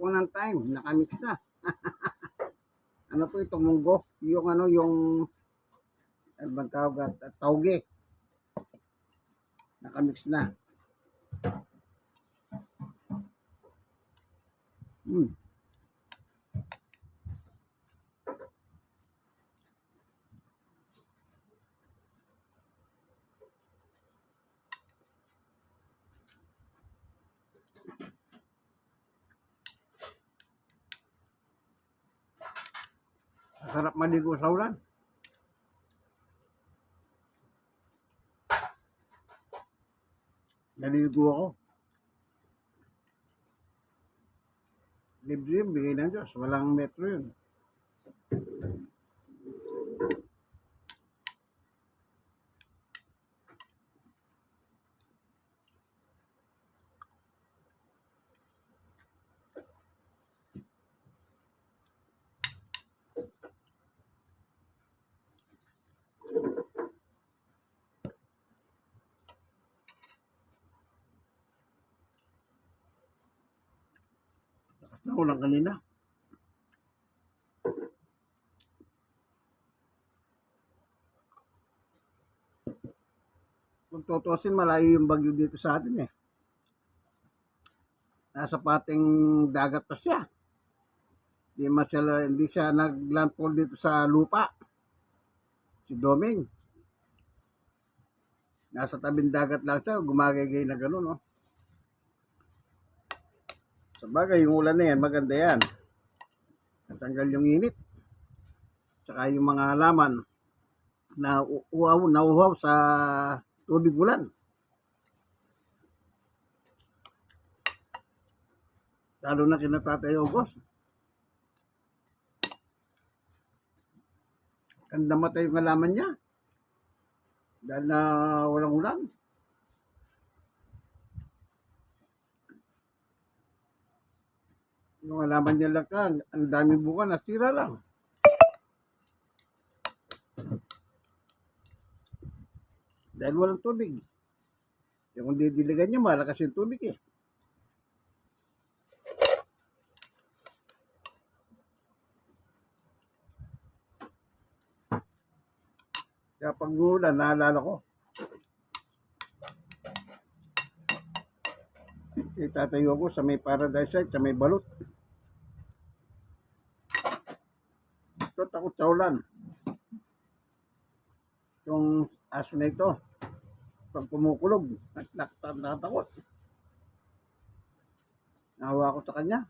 po ng time, nakamix na. Ano po ito, munggo? Yung ano, yung ano bang tawag? Tauge. Nakamix na. Sarap maligo sa ulan. Naligo ako. Libre yun, bigay ng Diyos. Walang metro yun. Lakas na ulan kanina. Kung tutusin, malayo yung bagyo dito sa atin eh. Nasa pating dagat pa siya. Hindi siya naglandfall dito sa lupa. Si Doming. Nasa tabing dagat lang siya, gumagagay na gano'n, no? Sabagay, yung ulan na yan, maganda yan. Natanggal yung init. Tsaka yung mga halaman na nauhaw sa tubig ulan. Lalo na kina Tatay August. Kanda matay yung halaman niya. Dahil na walang ulan. Yung halaman niya lang ka, ang daming bunga, nasira lang. Dahil walang tubig. Yung kung didiligan niya, malakas yung tubig eh. Kaya pag ulan, naalala ko. Itatayo ko sa may paradise site, sa may balot. Ito, takot sa ulan. Yung aso na ito, pag kumukulog, natatakot. Nahawa ko sa kanya.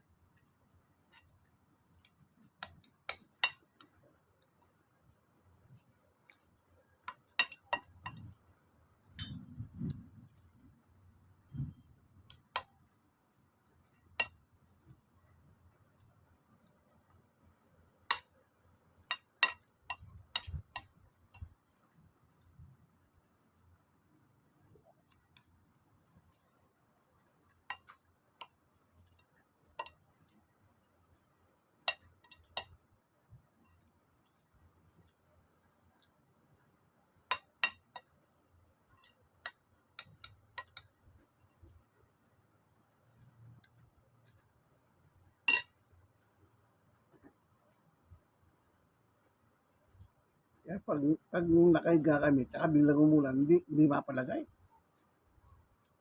Kaya pag nakahiga kami, tsaka biglang umulan, hindi mapalagay.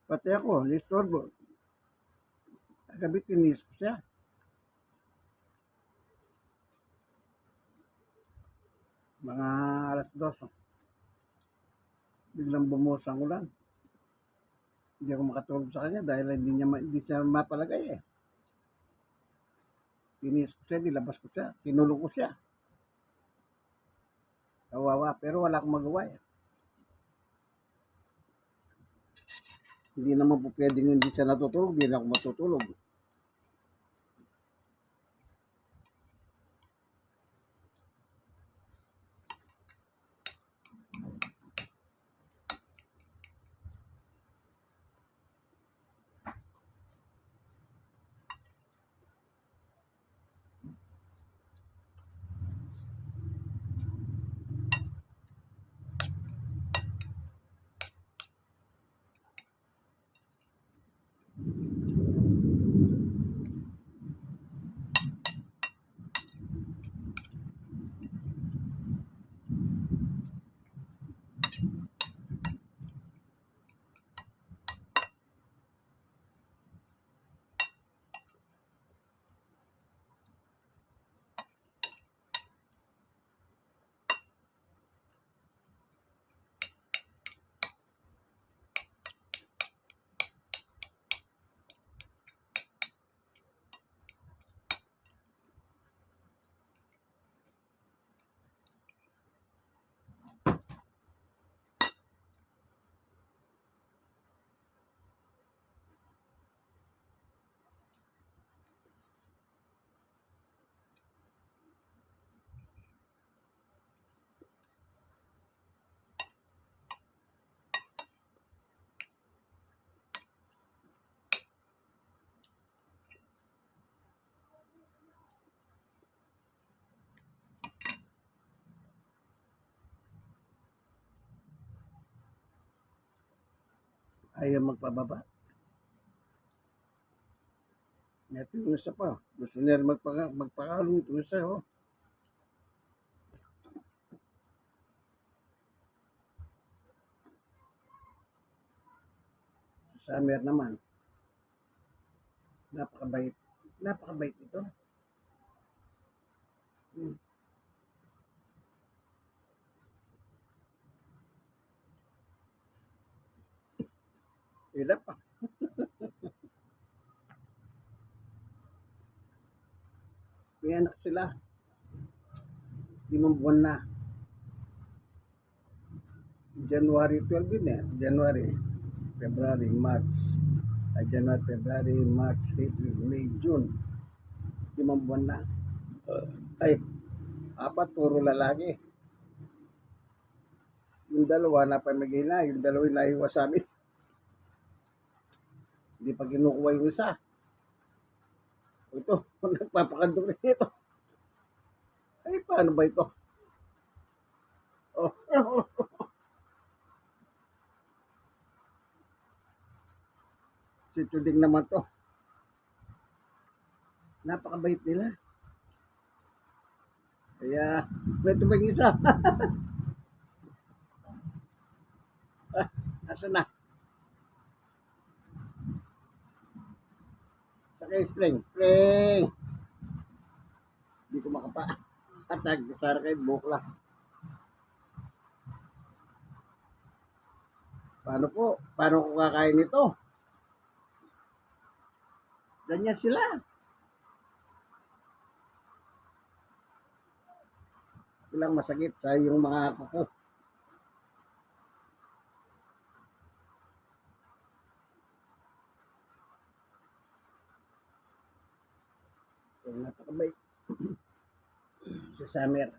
Pati ako, listorbo. Kagabi tinis ko siya. Mga alas 2. Biglang bumuhos ang ulan. Hindi ako makatulog sa kanya dahil hindi siya mapalagay eh. Tinis ko siya, nilabas ko siya, tinulog ko siya. Kawawa, pero wala akong magawa eh. Hindi naman po pwedeng hindi siya natutulog, hindi na ako matutulog. Ayaw magpababa. Ito yung isa pa. Gusto niya magpakalong ito isa, oh. Summer naman. Napakabait. Napakabait ito. Hmm. Hirap pa. May anak sila. 5 buwan na. January 12 yun eh. January, February, March. January, February, March, April, May, June. 5 buwan na. Ay, 4 puro lalaki. Yung 2 na pamigay na. Yung 2 naiwas sa amin. Hindi pa kinukuha yung isa. Ito, nagpapakandong na ito. Ay, paano ba ito? Oh. Si Tuding naman to. Napakabait nila. Kaya, may tumang isa. Asan na? Sakay, spring. Spring! Hindi ko makapa. Atag, sara kayo, bukla. Paano po? Paano ko kakain ito? Ganyan sila. Ilang masakit sa yung mga kuko. Yung napakabait. Si Summer.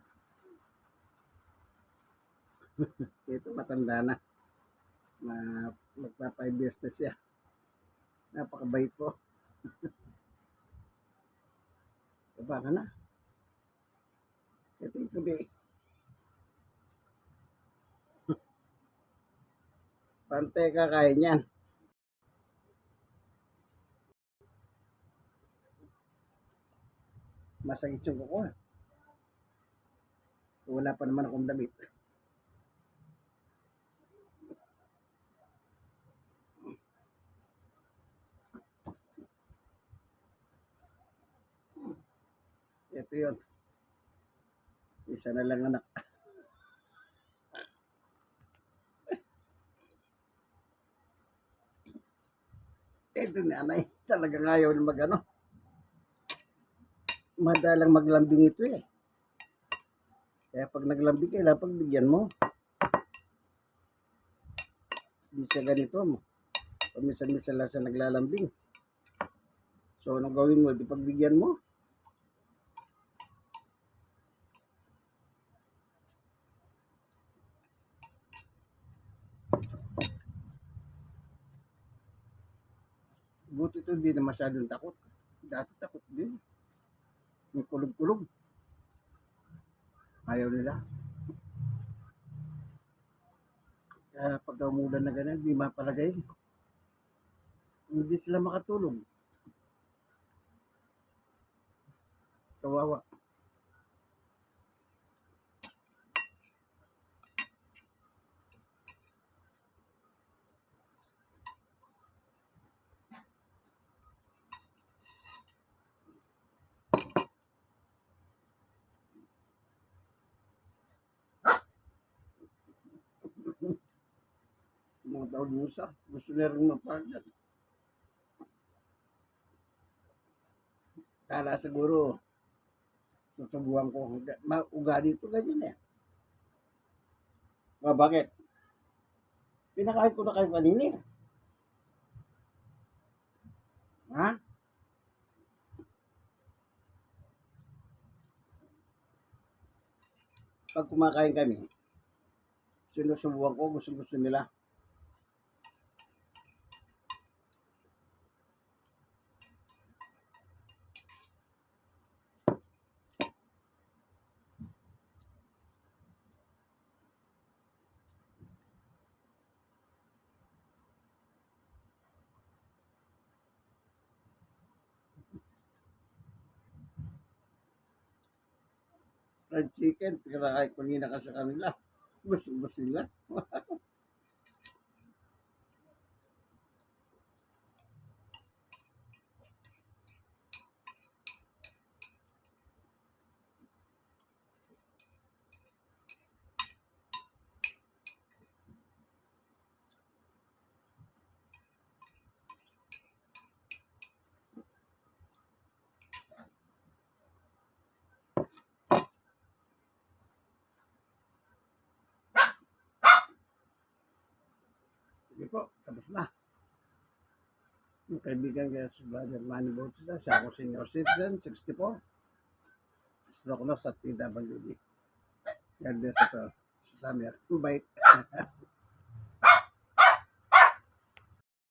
Ito matanda na. Magpa 5 years na siya. Napakabait po. Baba ka na. Ito yung puti. Pante kakain yan. Masakit yung kuko. Wala pa naman akong damit. Ito yun. Isa na lang anak. Ito nanay. Talagang ayaw na mag-ano. Madalang maglambing ito eh. Kaya pag naglambing, kailangan pagbigyan mo. Hindi siya ganito mo. Paminsan-minsan lang siya naglalambing. So, anong gawin mo? Di pagbigyan mo. Buti ito, hindi na masyadong takot. Dati takot din. Yung kulog-kulog. Ayaw nila. Kaya pagka umulan na ganyan, di mapalagay. Hindi sila makatulog. Kawawa. Mga taon musa. Gusto na rin mapagyan. Kala siguro, susubuhan ko. Ugali ito ganyan eh. Bakit? Pinakain ko na kayo kanina eh. Ha? Pag kumakain kami, sinusubukan ko, gusto nila. fried chicken, pero kahit pangina ka sa kanila, bus sila. Sige po, tapos na. Yung kaibigan kaya si Brother Manny Bautista, siya ako senior citizen, 64. Stroke loss at PWD. God bless us all. Sa summer. Bye.